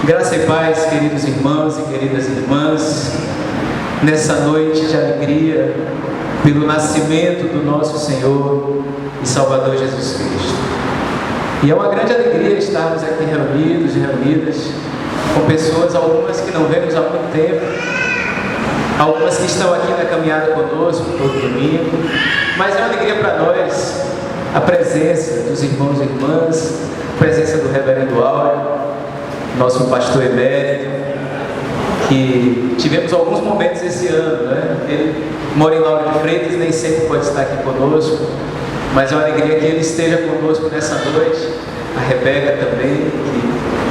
Graça e paz, queridos irmãos e queridas irmãs, nessa noite de alegria, pelo nascimento do nosso Senhor e Salvador Jesus Cristo. E é uma grande alegria estarmos aqui reunidos e reunidas com pessoas, algumas que não vemos há muito tempo, algumas que estão aqui na caminhada conosco todo domingo, mas é uma alegria para nós a presença dos irmãos e irmãs, a presença do reverendo Áureo, nosso pastor emérito, que tivemos alguns momentos esse ano, né? Ele mora em Lauro de Freitas, nem sempre pode estar aqui conosco, mas é uma alegria que ele esteja conosco nessa noite. A Rebeca também, que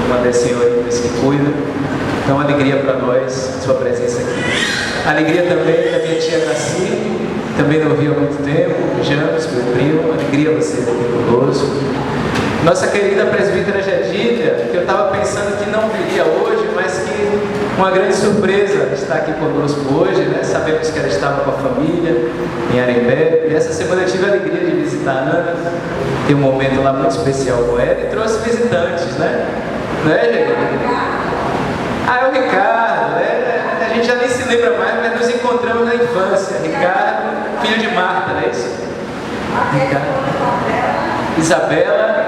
é uma das senhoras que cuida. Então, uma alegria para nós, a sua presença aqui. Alegria também da minha tia Cassi, também não vi há muito tempo, James, meu primo, alegria vocês aqui conosco. Nossa querida presbítera Jadília, que eu estava pensando que não viria hoje, mas que uma grande surpresa está aqui conosco hoje, né? Sabemos que ela estava com a família em Arembé, e essa semana eu tive a alegria de visitar a Ana, tem um momento lá muito especial com ela, e trouxe visitantes, né? Né, Jadília? Ah, é o Ricardo, né? A gente já nem se lembra mais, mas nos encontramos na infância. Ricardo, filho de Marta, não é isso? Ricardo. Isabela.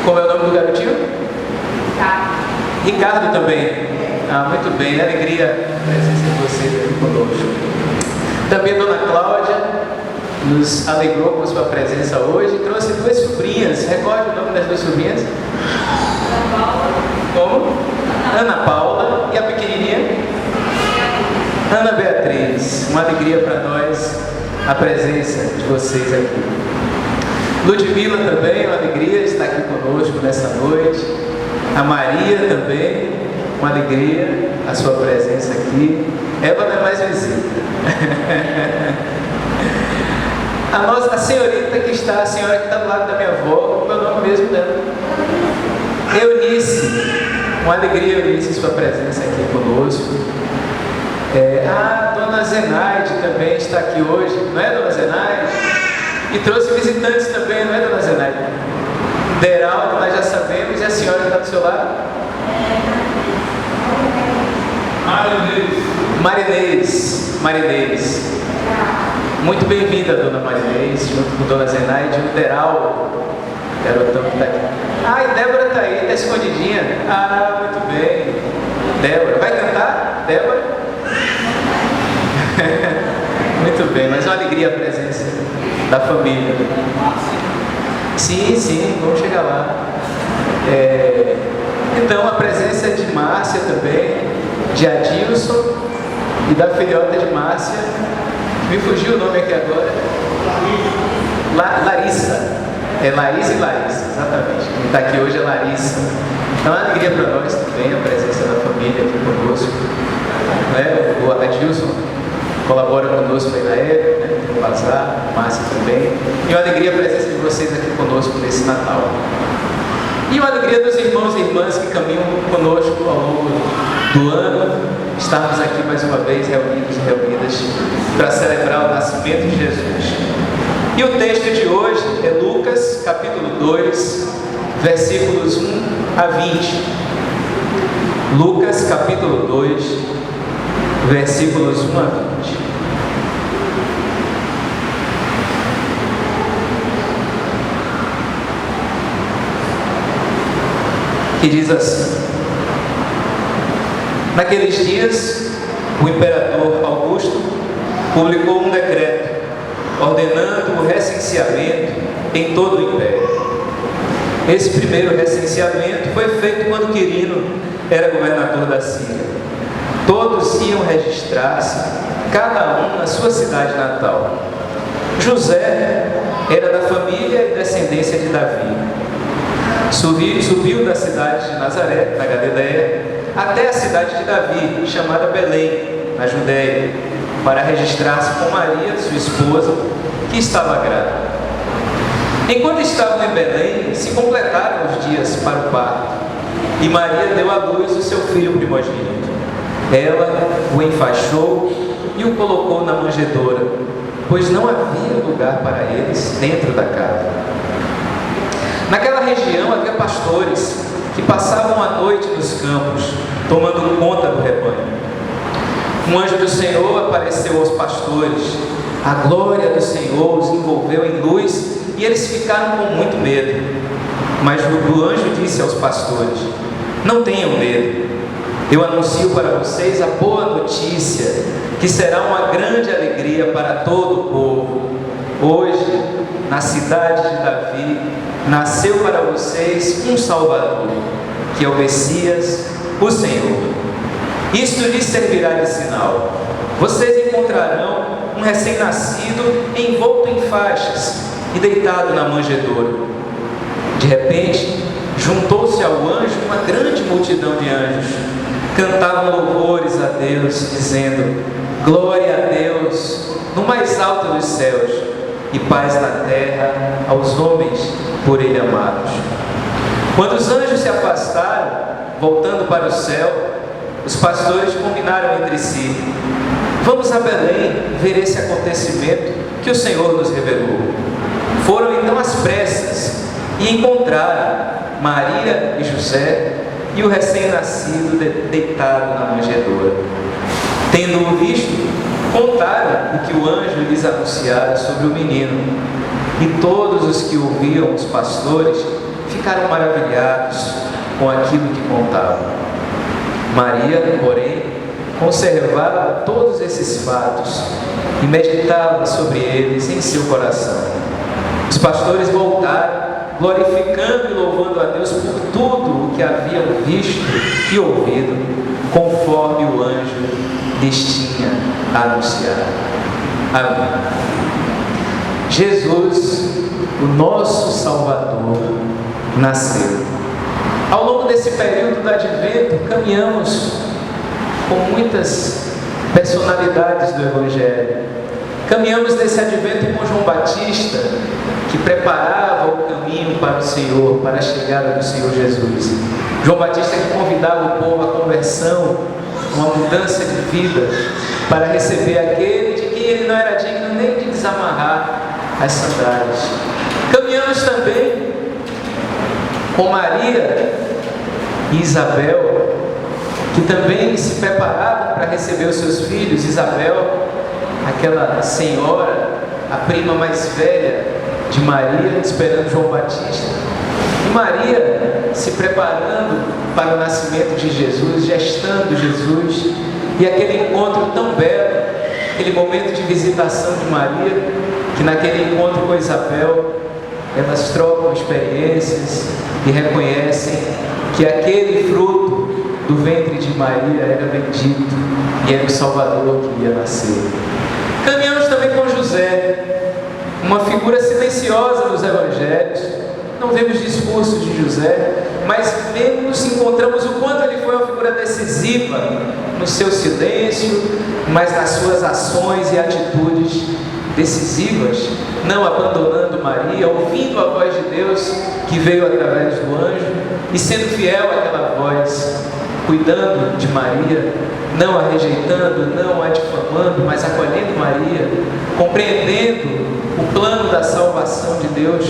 Como é o nome do garotinho? Ricardo também. Ah, muito bem, alegria a presença de vocês aqui conosco. Também a dona Cláudia nos alegrou com sua presença hoje e trouxe duas sobrinhas. Recorde o nome das duas sobrinhas? Como? Ana Paula e a pequenininha? Ana Beatriz. Uma alegria para nós a presença de vocês aqui. Ludmila também, uma alegria estar aqui conosco nessa noite. A Maria também, uma alegria a sua presença aqui. Eva não é mais visita. A senhorita que está, a senhora que está do lado da minha avó, o meu nome mesmo dela. Eunice, uma alegria, Eunice, sua presença aqui conosco. A dona Zenaide também está aqui hoje, não é, dona Zenaide? E trouxe visitantes também, não é, dona Zenaide? Deraldo, nós já sabemos, e a senhora que está do seu lado? Marinês. Muito bem-vinda, dona Marinês, junto com dona Zenaide, e o Deraldo, garotão que está aqui. Ah, e Débora está aí, está escondidinha. Ah, muito bem. Débora, vai cantar? Débora? Muito bem, mas uma alegria a presença da família. Sim, vamos chegar lá. Então, a presença de Márcia também, de Adilson e da filhota de Márcia. Me fugiu o nome aqui agora. Larissa. É Larissa e Larissa, exatamente. Quem está aqui hoje é Larissa. Então, é uma alegria para nós também a presença da família aqui conosco. Né? O Adilson colabora conosco aí na época, né? Tem o Bazar, Márcia também. E uma alegria a presença de vocês aqui conosco nesse Natal. E uma alegria dos irmãos e irmãs que caminham conosco ao longo do ano, estarmos aqui mais uma vez reunidos e reunidas para celebrar o nascimento de Jesus. E o texto de hoje é Lucas, capítulo 2, versículos 1 a 20. Lucas, capítulo 2, versículos 1 a 20. Que diz assim: Naqueles dias, o imperador Augusto publicou um decreto ordenando o recenseamento em todo o império. Esse primeiro recenseamento foi feito quando Quirino era governador da Síria. Todos iam registrar-se, cada um na sua cidade natal. José era da família e descendência de Davi. Subiu da cidade de Nazaré, na Galileia, até a cidade de Davi, chamada Belém, na Judéia, para registrar-se com Maria, sua esposa, que estava grávida. Enquanto estavam em Belém, se completaram os dias para o parto, e Maria deu à luz o seu filho primogênito. Ela o enfaixou e o colocou na manjedoura, pois não havia lugar para eles dentro da casa. Naquela região havia pastores que passavam a noite nos campos, tomando conta do rebanho. Um anjo do Senhor apareceu aos pastores. A glória do Senhor os envolveu em luz e eles ficaram com muito medo. Mas o anjo disse aos pastores: não tenham medo. Eu anuncio para vocês a boa notícia, que será uma grande alegria para todo o povo. Hoje, na cidade de Davi, nasceu para vocês um Salvador, que é o Messias, o Senhor. Isto lhes servirá de sinal. Vocês encontrarão um recém-nascido envolto em faixas e deitado na manjedoura. De repente, juntou-se ao anjo uma grande multidão de anjos. Cantavam louvores a Deus, dizendo: glória a Deus no mais alto dos céus, e paz na terra aos homens por Ele amados. Quando os anjos se afastaram, voltando para o céu, os pastores combinaram entre si: vamos a Belém ver esse acontecimento que o Senhor nos revelou. Foram então às pressas e encontraram Maria e José e o recém-nascido deitado na manjedoura. Tendo-o visto, contaram o que o anjo lhes anunciara sobre o menino. E todos os que ouviam os pastores ficaram maravilhados com aquilo que contavam. Maria, porém, conservava todos esses fatos e meditava sobre eles em seu coração. Os pastores voltaram, glorificando e louvando a Deus por tudo o que haviam visto e ouvido, conforme o anjo lhes tinha anunciado. Amém. Jesus, o nosso Salvador, nasceu. Ao longo desse período do Advento, caminhamos com muitas personalidades do Evangelho. Caminhamos nesse Advento com João Batista, que preparava o caminho para o Senhor, para a chegada do Senhor Jesus. João Batista que convidava o povo à conversão, uma mudança de vida, para receber aquele de quem ele não era digno nem de desamarrar as sandálias. Caminhamos também com Maria e Isabel, que também se preparavam para receber os seus filhos. Isabel, aquela senhora, a prima mais velha de Maria, esperando João Batista, e Maria se preparando para o nascimento de Jesus, gestando Jesus, e aquele encontro tão belo, aquele momento de visitação de Maria, que naquele encontro com Isabel, elas trocam experiências e reconhecem que aquele fruto do ventre de Maria era bendito e era o Salvador que ia nascer. Caminhamos também com José, uma figura silenciosa nos evangelhos. Não vemos discursos de José, mas encontramos o quanto ele foi uma figura decisiva no seu silêncio, mas nas suas ações e atitudes decisivas, não abandonando Maria, ouvindo a voz de Deus que veio através do anjo e sendo fiel àquela voz, cuidando de Maria, não a rejeitando, não a difamando, mas acolhendo Maria, compreendendo o plano da salvação de Deus,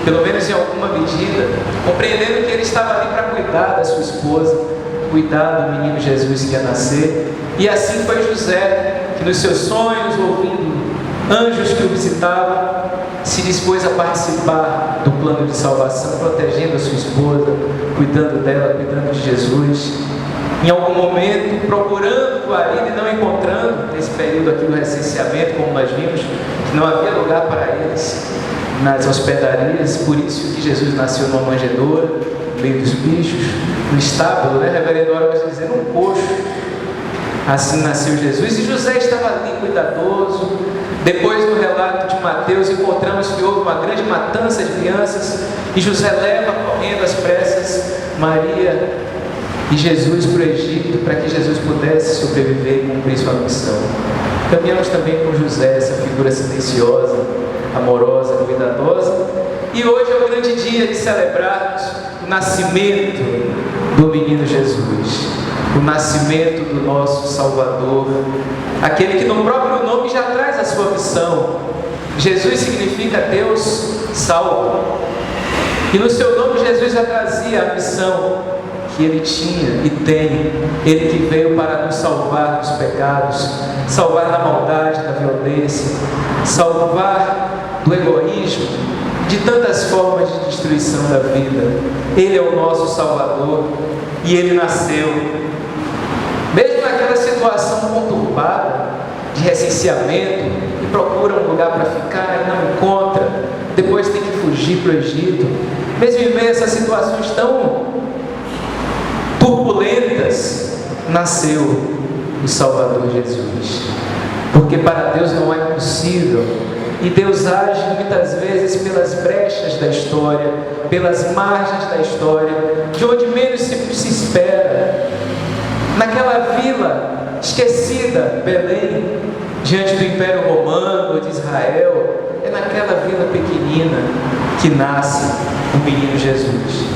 pelo menos em alguma medida, compreendendo que ele estava ali para cuidar da sua esposa, cuidar do menino Jesus que ia nascer. E assim foi José, que nos seus sonhos, ouvindo anjos que o visitavam, se dispôs a participar do plano de salvação, protegendo a sua esposa, cuidando dela, cuidando de Jesus. Em algum momento, procurando guarida e não encontrando, nesse período aqui do recenseamento, como nós vimos, que não havia lugar para eles nas hospedarias, por isso que Jesus nasceu numa manjedoura, no meio dos bichos, no estábulo, reverendo Ora vai dizer, num coxo. Assim nasceu Jesus, e José estava ali cuidadoso. Depois, no relato de Mateus, encontramos que houve uma grande matança de crianças, e José leva correndo às pressas Maria e Jesus para o Egito, para que Jesus pudesse sobreviver e cumprir sua missão. Caminhamos também com José, essa figura silenciosa, amorosa, cuidadosa. E hoje é o grande dia de celebrarmos o nascimento do menino Jesus, o nascimento do nosso Salvador, aquele que no próprio nome já traz a sua missão. Jesus significa Deus salvo. E no seu nome Jesus já trazia a missão que ele tinha e tem. Ele que veio para nos salvar dos pecados, salvar da maldade, da violência, salvar do egoísmo, de tantas formas de destruição da vida. Ele é o nosso Salvador e ele nasceu. Mesmo naquela situação conturbada de recenseamento, e procura um lugar para ficar e não encontra, depois tem que fugir para o Egito, mesmo em meio a essas situações tão turbulentas, nasceu o Salvador Jesus. Porque para Deus não é impossível. E Deus age muitas vezes pelas brechas da história, pelas margens da história, de onde menos se espera. Naquela vila esquecida, Belém, diante do Império Romano, de Israel, é naquela vila pequenina que nasce o menino Jesus.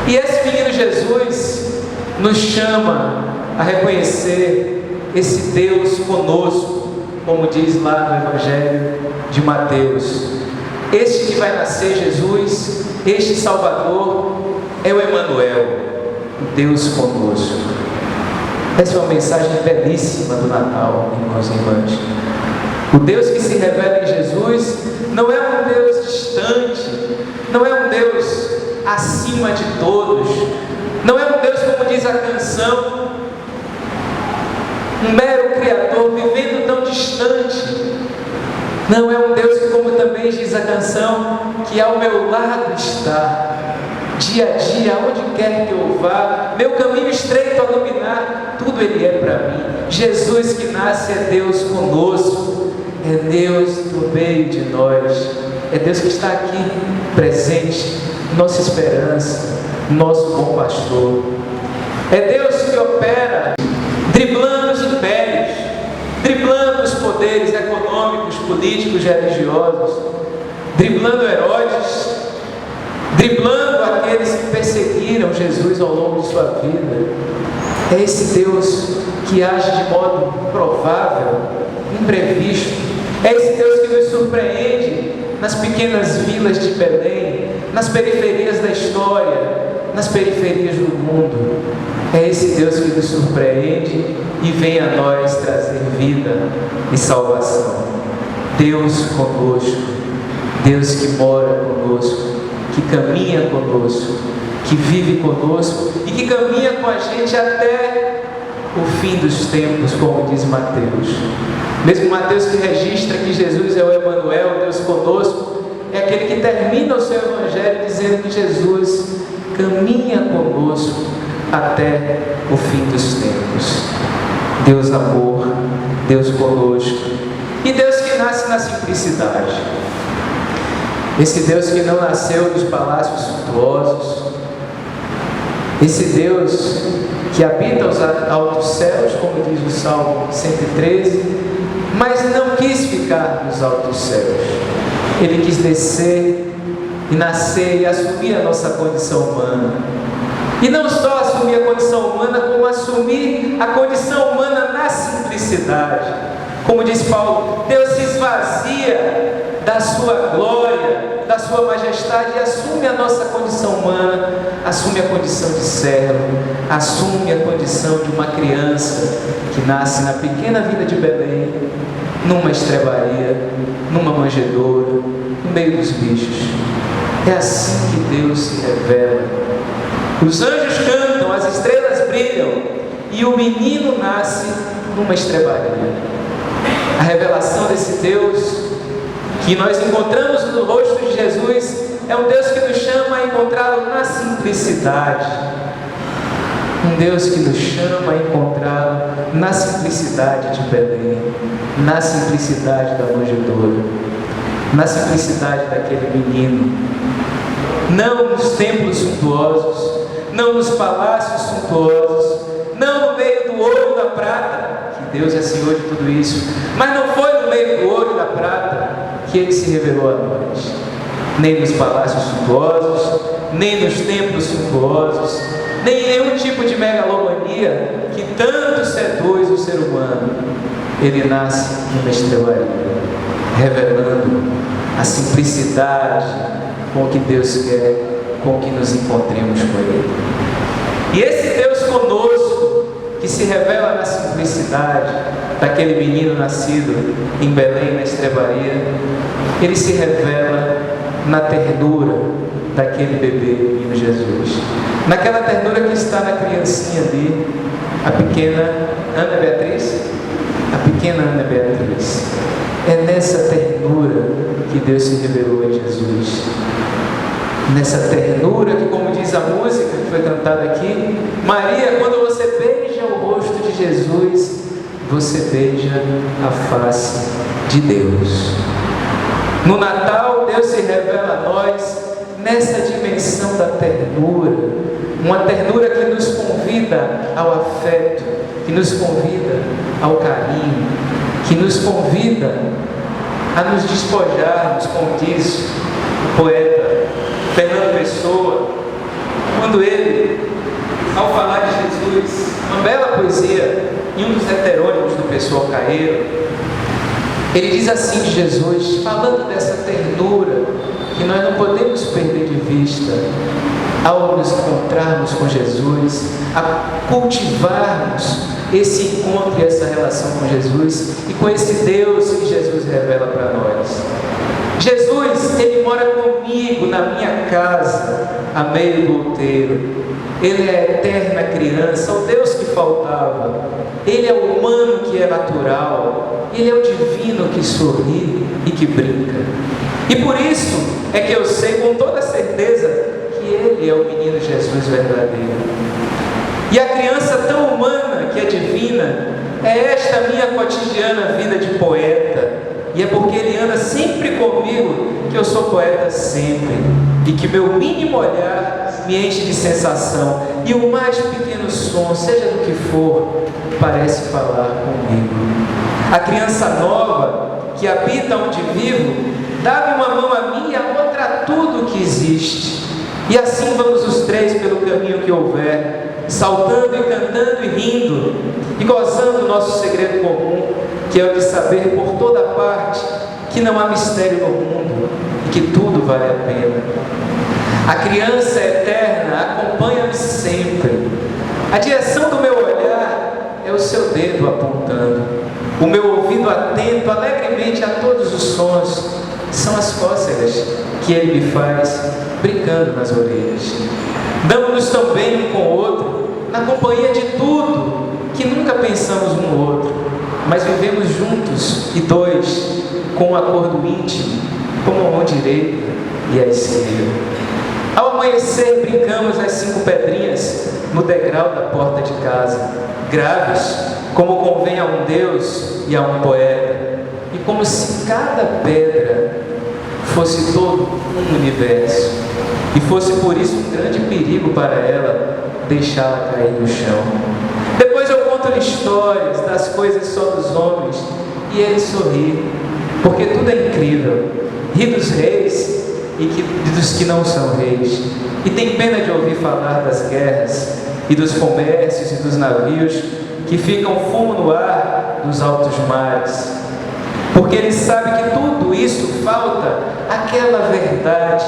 E esse menino Jesus nos chama a reconhecer esse Deus conosco, como diz lá no Evangelho de Mateus. Este que vai nascer, Jesus, este Salvador, é o Emanuel, o Deus conosco. Essa é uma mensagem belíssima do Natal, irmãos e irmãs. O Deus que se revela em Jesus não é um Deus distante, não é um Deus acima de todos, não é um Deus, como diz a canção, um mero Criador vivendo tão distante. Não, é um Deus que, como também diz a canção, que ao meu lado está, dia a dia, aonde quer que eu vá, meu caminho estreito a iluminar, tudo Ele é para mim. Jesus que nasce é Deus conosco, é Deus no meio de nós, é Deus que está aqui presente, nossa esperança, nosso bom pastor. É Deus que opera, driblando os impérios, driblando os poderes econômicos, políticos, religiosos, driblando Herodes, driblando aqueles que perseguiram Jesus ao longo de sua vida. É esse Deus que age de modo improvável, imprevisto. É esse Deus que nos surpreende nas pequenas vilas de Belém, nas periferias da história, nas periferias do mundo. É esse Deus que nos surpreende e vem a nós trazer vida e salvação. Deus conosco, Deus que mora conosco, que caminha conosco, que vive conosco e que caminha com a gente até o fim dos tempos, como diz Mateus. Mesmo Mateus, que registra que Jesus é o Emanuel, Deus conosco, é aquele que termina o seu evangelho dizendo que Jesus caminha conosco até o fim dos tempos. Deus amor, Deus conosco, e Deus que nasce na simplicidade. Esse Deus que não nasceu dos palácios suntuosos, esse Deus que habita os altos céus, como diz o Salmo 113, mas não quis ficar nos altos céus. Ele quis descer e nascer e assumir a nossa condição humana. E não só assumir a condição humana, como assumir a condição humana na simplicidade. Como diz Paulo, Deus se esvazia da sua glória, da sua majestade e assume a nossa condição humana, assume a condição de servo, assume a condição de uma criança que nasce na pequena vila de Belém, numa estrebaria, numa manjedoura, no meio dos bichos. É assim que Deus se revela. Os anjos cantam, as estrelas brilham e o menino nasce numa estrebaria. A revelação desse Deus que nós encontramos no rosto de Jesus é um Deus que nos chama a encontrá-lo na simplicidade. Um Deus que nos chama a encontrá-lo na simplicidade de Belém, na simplicidade da manjedoura, na simplicidade daquele menino. Não nos templos suntuosos, não nos palácios suntuosos, não no meio do ouro e da prata, que Deus é Senhor de tudo isso, mas não foi no meio do ouro e da prata que Ele se revelou a nós, nem nos palácios suntuosos, nem nos templos suntuosos, nem em nenhum tipo de megalomania que tanto seduz o ser humano. Ele nasce numa estrebaria, revelando a simplicidade com que Deus quer com que nos encontremos com Ele. E esse Deus conosco, que se revela na simplicidade daquele menino nascido em Belém, na estrebaria, Ele se revela na ternura daquele bebê, menino Jesus. Naquela ternura que está na criancinha ali, a pequena Ana Beatriz. A pequena Ana Beatriz. É nessa ternura que Deus se revelou em Jesus. Nessa ternura que, como diz a música que foi cantada aqui, Maria, quando você beija o rosto de Jesus, você beija a face de Deus. No Natal, Deus se revela a nós nessa dimensão da ternura, uma ternura que nos convida ao afeto, que nos convida ao carinho, que nos convida a nos despojarmos, como diz o poeta Fernando Pessoa, quando ele, ao falar de Jesus, uma bela poesia em um dos heterônimos do Pessoal Caeiro, ele diz assim de Jesus, falando dessa ternura que nós não podemos perder de vista ao nos encontrarmos com Jesus, a cultivarmos esse encontro e essa relação com Jesus e com esse Deus que Jesus revela para nós. Jesus, Ele mora comigo na minha casa, a meio do outeiro. Ele é a eterna criança, o Deus que faltava. Ele é o humano que é natural. Ele é o divino que sorri e que brinca. E por isso é que eu sei com toda certeza que Ele é o menino Jesus verdadeiro. E a criança tão humana que é divina é esta minha cotidiana vida de poeta. E é porque Ele anda sempre comigo que eu sou poeta sempre. E que meu mínimo olhar me enche de sensação. E o mais pequeno som, seja do que for, parece falar comigo. A criança nova que habita onde vivo, dá-me uma mão a mim e a outra a tudo que existe. E assim vamos os três pelo caminho que houver, saltando e cantando e rindo, e gozando o nosso segredo comum, que é o de saber por toda parte que não há mistério no mundo e que tudo vale a pena. A criança eterna acompanha-me sempre. A direção do meu olhar é o seu dedo apontando. O meu ouvido atento alegremente a todos os sons são as cócegas que Ele me faz brincando nas orelhas. Damos-nos também um com o outro na companhia de tudo que nunca pensamos um no outro, mas vivemos juntos e dois com um acordo íntimo, como a mão direita e a esquerda. Ao amanhecer brincamos as 5 pedrinhas no degrau da porta de casa, graves como convém a um Deus e a um poeta, e como se cada pedra fosse todo um universo, e fosse por isso um grande perigo para ela deixá-la cair no chão. Depois eu conto-lhe histórias das coisas só dos homens, e ele sorri, porque tudo é incrível. Ri dos reis e dos que não são reis, e tem pena de ouvir falar das guerras e dos comércios e dos navios que ficam fumo no ar dos altos mares, porque ele sabe que tudo isso falta aquela verdade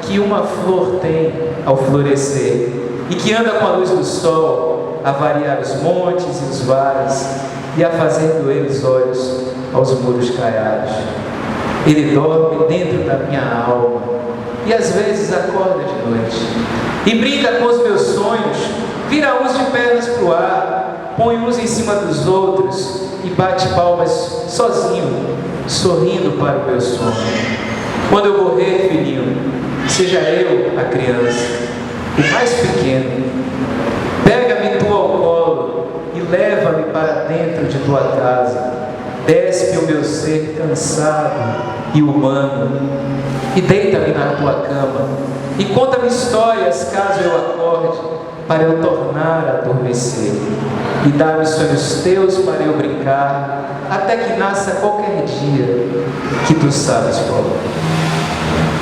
que uma flor tem ao florescer e que anda com a luz do sol a variar os montes e os vales e a fazer doer os olhos aos muros caiados. Ele dorme dentro da minha alma e às vezes acorda de noite e brinca com os meus sonhos, vira uns de pernas para o ar, põe uns em cima dos outros e bate palmas sozinho, sorrindo para o meu sonho. Quando eu morrer, filhinho, seja eu a criança, o mais pequeno, pega-me tu ao colo e leva-me para dentro de tua casa, despe o meu ser cansado e humano e deita-me na tua cama e conta-me histórias caso eu acorde, para eu tornar a adormecer, e dá-me sonhos teus para eu brincar até que nasça qualquer dia que tu sabes qual.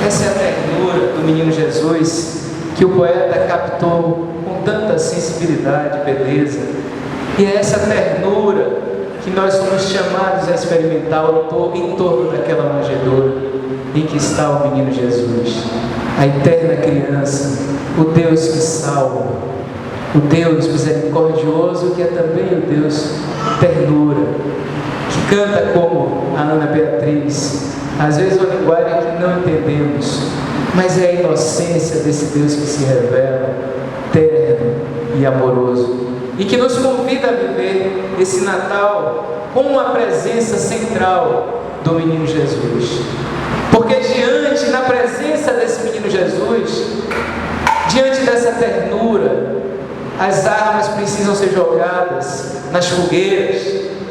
Essa é a ternura do menino Jesus que o poeta captou com tanta sensibilidade e beleza, e é essa ternura que nós somos chamados a experimentar em torno daquela manjedoura em que está o menino Jesus. a eterna criança, o Deus que salva, o Deus misericordioso, que é também o Deus ternura, que canta como a Ana Beatriz, às vezes uma linguagem que não entendemos, mas é a inocência desse Deus que se revela terno e amoroso, e que nos convida a viver esse Natal com uma presença central do menino Jesus. Porque na presença desse menino Jesus, diante dessa ternura, as armas precisam ser jogadas nas fogueiras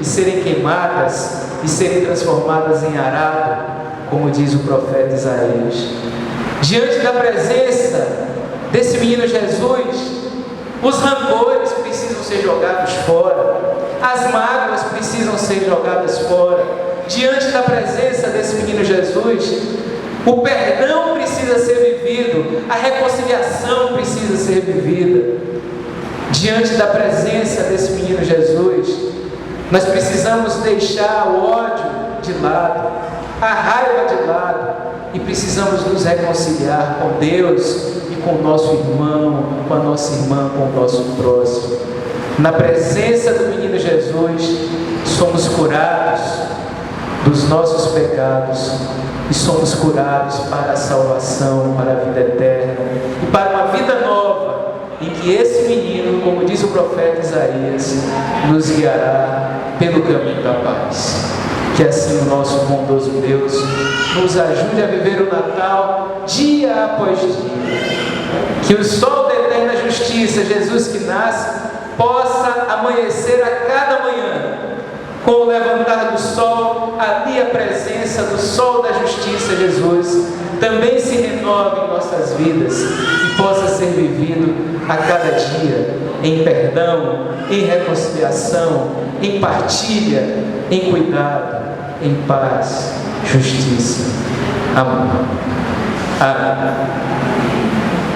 e serem queimadas e serem transformadas em arado, como diz o profeta Isaías. Diante da presença desse menino Jesus, os rancores precisam ser jogados fora, as mágoas precisam ser jogadas fora. Diante da presença desse menino Jesus, o perdão precisa ser vivido, a reconciliação precisa ser vivida. Diante da presença desse menino Jesus, nós precisamos deixar o ódio de lado, a raiva de lado, e precisamos nos reconciliar com Deus e com o nosso irmão, com a nossa irmã, com o nosso próximo. Na presença do menino Jesus, somos curados dos nossos pecados e somos curados para a salvação, para a vida eterna e para uma vida nova, em que esse menino, como diz o profeta Isaías, nos guiará pelo caminho da paz. Que assim o nosso bondoso Deus nos ajude a viver o Natal dia após dia. Que o sol da eterna justiça, Jesus que nasce, possa amanhecer a cada manhã. Com o levantar do sol, ali a presença do sol da justiça, Jesus, também se renove em nossas vidas e possa ser vivido a cada dia em perdão, em reconciliação, em partilha, em cuidado, em paz, justiça, amor. Amém.